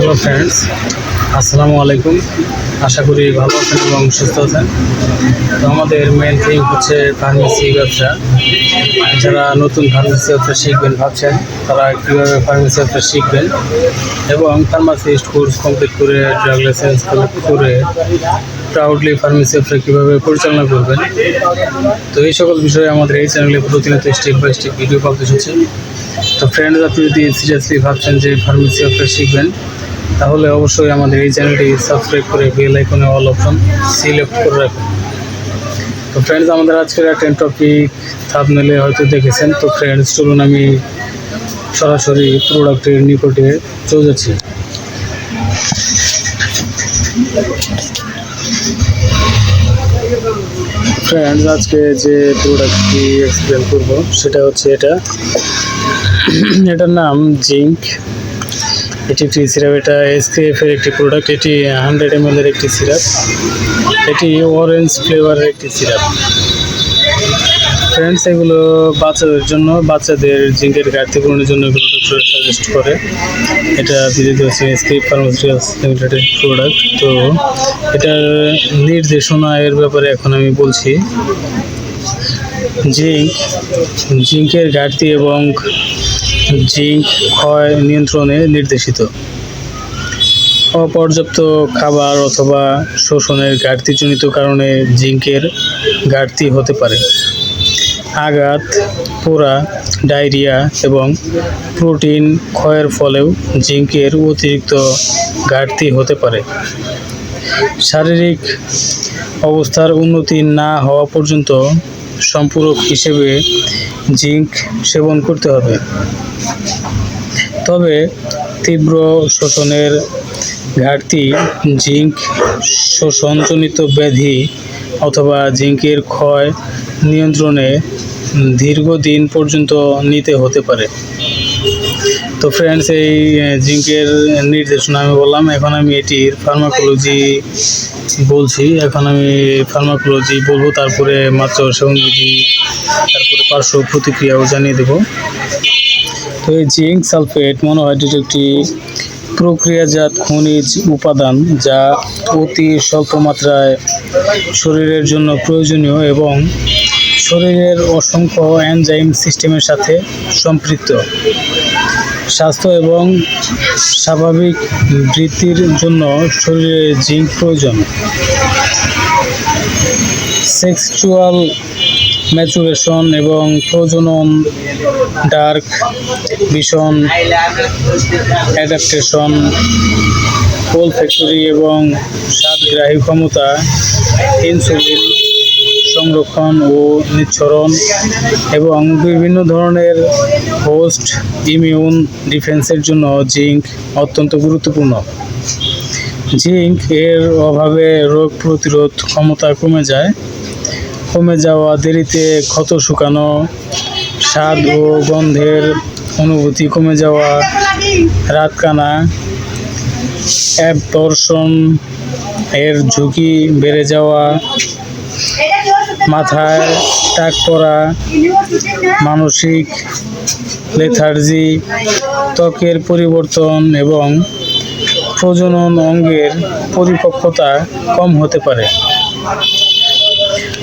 Hello friends, আসসালামু আলাইকুম। আশা করি ভালো আছেন এবং সুস্থ আছেন। তো আমাদের মেন থিম হচ্ছে ফার্মেসি ব্যবসা। যারা নতুন ফার্মেসি ব্যবসা শিখবেন ভাবছেন, তারা কীভাবে ফার্মেসি ব্যবসা শিখবেন এবং ফার্মাসিস্ট কোর্স কমপ্লিট করে ড্রাগ লাইসেন্স কালেক্ট করে প্রাউডলি ফার্মেসি ব্যবসা কীভাবে পরিচালনা করবেন, তো এই সকল বিষয়ে আমাদের এই চ্যানেলে প্রতিনিয়ত step by step video publish হচ্ছে। তো ফ্রেন্ডস, আপনি যদি সিরিয়াসলি ভাবছেন যে ফার্মেসি ব্যবসা শিখবেন, তাহলে অবশ্যই আমাদের এই চ্যানেলটি সাবস্ক্রাইব করে বেল আইকনে অল অপশন সিলেক্ট করে রাখুন। তো ফ্রেন্ডস, আমাদের আজকের একটা টপিক থাম্বনেলে হয়তো দেখেছেন। তো ফ্রেন্ডস, চলুন আমি সরাসরি প্রোডাক্টের নিকটে চলে যাচ্ছি। ফ্রেন্ডস, আজকে যে প্রোডাক্টটি এক্সপ্লেন করব সেটা হচ্ছে এটার নাম জিঙ্ক। এটি একটি সিরাপ, এটা এসকেএফ এর একটি প্রোডাক্ট। এটি 100 ml এর একটি সিরাপ। এটি অরেঞ্জ ফ্লেভারের একটি সিরাপ। ফ্রেন্ডস, এগুলো বাচ্চাদের জন্য, বাচ্চাদের জিঙ্কের ঘাটতি পূরণের জন্য এগুলো ডক্টর সাজেস্ট করে। এটা বিক্রিত হচ্ছে এসকেএফ ফার্মাসিউটিক্যালস লিমিটেডের প্রোডাক্ট। তো এটার নির্দেশনা এর ব্যাপারে এখন আমি বলছি। জিঙ্কের ঘাটতি এবং জিঙ্ক ক্ষয় নিয়ন্ত্রণে নির্দেশিত। অপর্যাপ্ত খাবার অথবা শোষণের ঘাটতিজনিত কারণে জিঙ্কের ঘাটতি হতে পারে। আঘাত, পোড়া, ডায়রিয়া এবং প্রোটিন ক্ষয়ের ফলেও জিঙ্কের অতিরিক্ত ঘাটতি হতে পারে। শারীরিক অবস্থার উন্নতি না হওয়া পর্যন্ত সম্পূরক হিসেবে জিঙ্ক সেবন করতে হবে। তবে তীব্র শোষণের ঘাটতি, জিঙ্ক শোষণজনিত ব্যাধি অথবা জিঙ্কের ক্ষয় নিয়ন্ত্রণে দীর্ঘদিন পর্যন্ত নিতে হতে পারে। তো ফ্রেন্ডস, এই জিঙ্কের নির্দেশনা আমি বললাম। এখন আমি এটির ফার্মাকোলজি বলছি। বলবো, তারপরে মাত্রা সেবনবিধি, তারপরে পার্শ্ব প্রতিক্রিয়াও জানিয়ে দেব। তো এই জিঙ্ক সালফেট মনোহাইড্রেট একটি প্রক্রিয়াজাত খনিজ উপাদান যা অতি স্বল্প মাত্রায় শরীরের জন্য প্রয়োজনীয় এবং শরীরের অসংখ্য এনজাইম সিস্টেমের সাথে সম্পৃক্ত। স্বাস্থ্য এবং স্বাভাবিক বৃদ্ধির জন্য শরীরে জিঙ্ক প্রয়োজন। সেক্সুয়াল ম্যাচুরেশন এবং প্রজনন, ডার্ক ভিশন, অ্যাডাপ্টেশন, ওলফ্যাক্টরি এবং স্বাদগ্রাহী ক্ষমতা, ইনসুলিন সংরক্ষণ ও নিঃসরণ এবং বিভিন্ন ধরনের হোস্ট ইমিউন ডিফেন্সের জন্য জিঙ্ক অত্যন্ত গুরুত্বপূর্ণ। জিঙ্ক এর অভাবে রোগ প্রতিরোধ ক্ষমতা কমে যাওয়া, দেরিতে ক্ষত শুকানো, স্বাদ ও গন্ধের অনুভূতি কমে যাওয়া, রাতকানা, অ্যাবর্শন এর ঝুঁকি বেড়ে যাওয়া, মাথায় টাক পড়া, মানসিক লেথার্জি, ত্বকের পরিবর্তন এবং প্রজনন অঙ্গের পরিপক্কতা কম হতে পারে।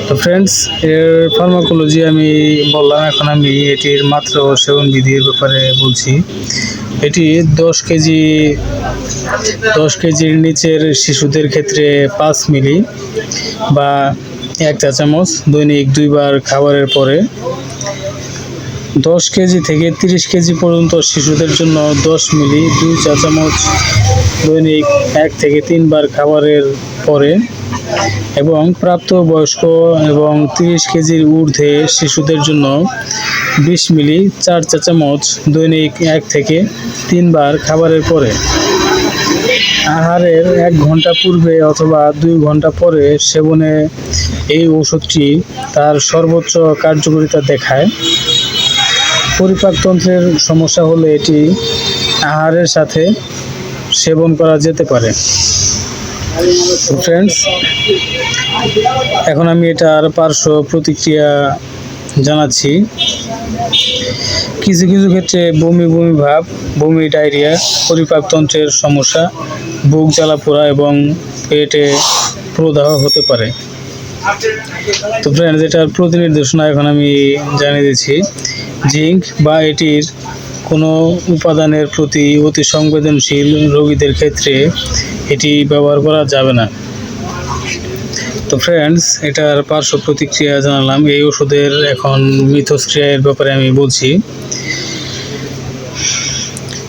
তো ফ্রেন্ডস, এর ফার্মাকোলজি আমি বললাম। এখন আমি এটির মাত্রা ও সেবন বিধির ব্যাপারে বলছি। এটি 10 কেজির নিচের শিশুদের ক্ষেত্রে 5 মিলি বা 1 চা চামচ দৈনিক 2 বার খাবারের পরে। 10 কেজি থেকে 30 কেজি পর্যন্ত শিশুদের জন্য 10 মিলি 2 চা চামচ দৈনিক 1 থেকে 3 বার খাবারের পরে, এবং প্রাপ্তবয়স্ক এবং 30 কেজির ঊর্ধ্বে শিশুদের জন্য 20 মিলি 4 চা চামচ দৈনিক 1 থেকে 3 বার খাবারের পরে। আহারের 1 ঘন্টা পূর্বে অথবা 2 ঘন্টা পরে সেবনে এই ওষুধটি তার সর্বোচ্চ কার্যকারিতা দেখায়। পরিপাকতন্ত্রের সমস্যা হলে এটি আহারের সাথে সেবন করা যেতে পারে। ফ্রেন্ডস, এখন আমি এটার পার্শ্ব প্রতিক্রিয়া জানাচ্ছি। কিছু কিছু ক্ষেত্রে বমি বমি ভাব, বমি, ডায়রিয়া, পরিপাকতন্ত্রের সমস্যা, বুক জ্বালাপোড়া এবং পেটে প্রদাহ হতে পারে। তো ফ্রেন্ডস, এটার প্রতি নির্দেশনা এখন আমি জানিয়ে দিচ্ছি। জিঙ্ক বা এটির কোনো উপাদানের প্রতি অতি সংবেদনশীল রোগীদের ক্ষেত্রে এটি ব্যবহার করা যাবে না। তো ফ্রেন্ডস, এটার পার্শ্ব প্রতিক্রিয়া জানালাম। এই ওষুধের এখন মিথস্ক্রিয়ার ব্যাপারে আমি বলছি।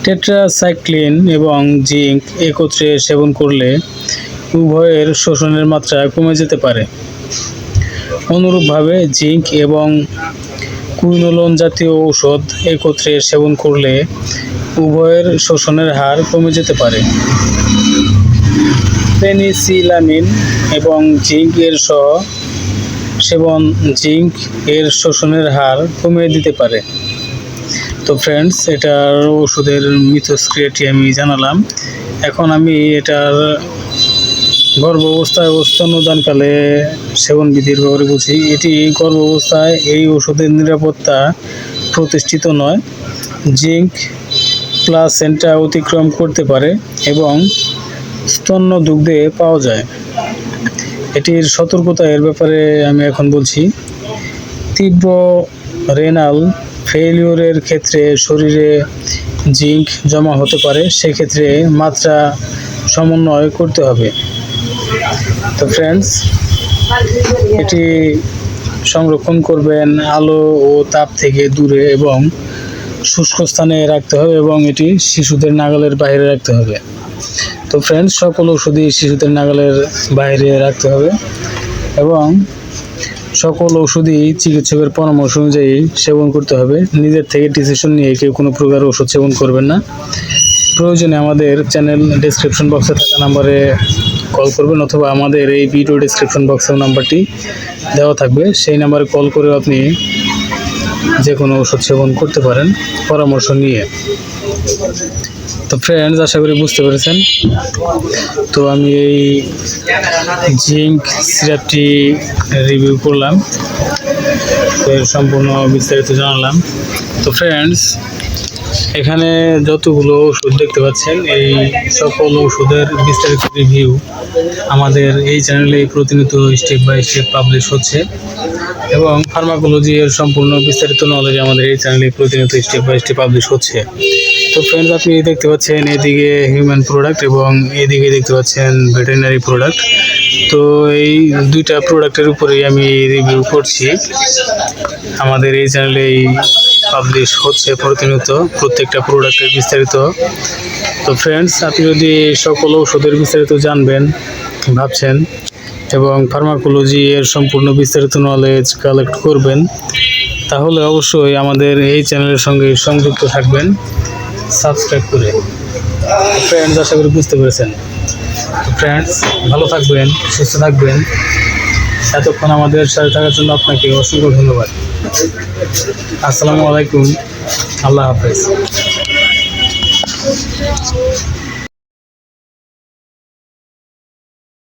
টেট্রাসাইক্লিন এবং জিঙ্ক একত্রে সেবন করলে উভয়ের শোষণের মাত্রা কমে যেতে পারে। অনুরূপভাবে জিঙ্ক এবং কুইনোলোন জাতীয় ঔষধ একত্রে সেবন করলে উভয়ের শোষণের হার কমে যেতে পারে। পেনিসিলামিন এবং জিঙ্ক এর সহ সেবন জিঙ্ক এর শোষণের হার কমিয়ে দিতে পারে। তো ফ্রেন্ডস, এটার ওষুধের মিথস্ক্রিয়াটি আমি জানালাম। এখন আমি এটার গর্ভাবস্থায় ও স্তন্যদানকালে সেবন বিধির ব্যাপারে বলছি। এটি গর্ভাবস্থায় এই ওষুধের নিরাপত্তা প্রতিষ্ঠিত নয়। জিঙ্ক প্লাসেন্টা অতিক্রম করতে পারে এবং স্তন্য দুগ্ধে পাওয়া যায়। এটির সতর্কতা এর ব্যাপারে আমি এখন বলছি। তীব্র রেনাল ফেইলিওরের ক্ষেত্রে শরীরে জিঙ্ক জমা হতে পারে, সেক্ষেত্রে মাত্রা সমন্বয় করতে হবে। তো ফ্রেন্ডস, এটি সংরক্ষণ করবেন আলো ও তাপ থেকে দূরে এবং শুষ্ক স্থানে রাখতে হবে এবং এটি শিশুদের নাগালের বাইরে রাখতে হবে। তো ফ্রেন্ডস, সকল ওষুধই শিশুদের নাগালের বাইরে রাখতে হবে এবং সকল ওষুধই চিকিৎসকের পরামর্শ অনুযায়ী সেবন করতে হবে। নিজের থেকে ডিসিশন নিয়ে কেউ কোনো প্রকার ওষুধ সেবন করবেন না। প্রয়োজনে আমাদের চ্যানেল ডেসক্রিপশন বক্সে থাকা নাম্বারে কল করবেন, অথবা আমাদের এই ভিডিও ডেসক্রিপশন বক্সের নাম্বারটি দেওয়া থাকবে, সেই নাম্বারে কল করে আপনি যে কোনো ওষুধ সেবন করতে পারেন পরামর্শ নিয়ে। তো ফ্রেন্ডস, আশা করি বুঝতে পেরেছেন। তো আমি এই জিঙ্ক সিরাপটি রিভিউ করলাম, এর সম্পূর্ণ বিস্তারিত জানালাম। তো ফ্রেন্ডস, এখানে যতগুলো ওষুধ দেখতে পাচ্ছেন, এই সকল ওষুধের বিস্তারিত রিভিউ আমাদের এই চ্যানেলে প্রতিনিয়ত স্টেপ বাই স্টেপ পাবলিশ হচ্ছে এবং ফার্মাকোলজি এর সম্পূর্ণ বিস্তারিত নলেজ আমাদের এই চ্যানেলে প্রতিনিয়ত স্টেপ বাই স্টেপ পাবলিশ হচ্ছে। তো ফ্রেন্ডস, আপনি দেখতে পাচ্ছেন এদিকে হিউম্যান প্রোডাক্ট এবং এদিকে দেখতে পাচ্ছেন ভেটেরিনারি প্রোডাক্ট। তো এই দুইটা প্রোডাক্টের উপরেই আমি রিভিউ করছি। আমাদের এই চ্যানেলেই পাবলিশ হচ্ছে প্রতিনিয়ত প্রত্যেকটা প্রোডাক্টের বিস্তারিত। তো ফ্রেন্ডস, আপনি যদি সকল ওষুধের বিস্তারিত জানবেন ভাবছেন এবং ফার্মাকোলজি এর সম্পূর্ণ বিস্তারিত নলেজ কালেক্ট করবেন, তাহলে অবশ্যই আমাদের এই চ্যানেলের সঙ্গে সংযুক্ত থাকবেন সাবস্ক্রাইব করে। ফ্রেন্ডস, আশা করি বুঝতে পেরেছেন। ফ্রেন্ডস, ভালো থাকবেন, সুস্থ থাকবেন। এতক্ষণ আমাদের সাথে থাকার জন্য আপনাকে অসংখ্য ধন্যবাদ। আসসালামু আলাইকুম, আল্লাহ হাফেজ।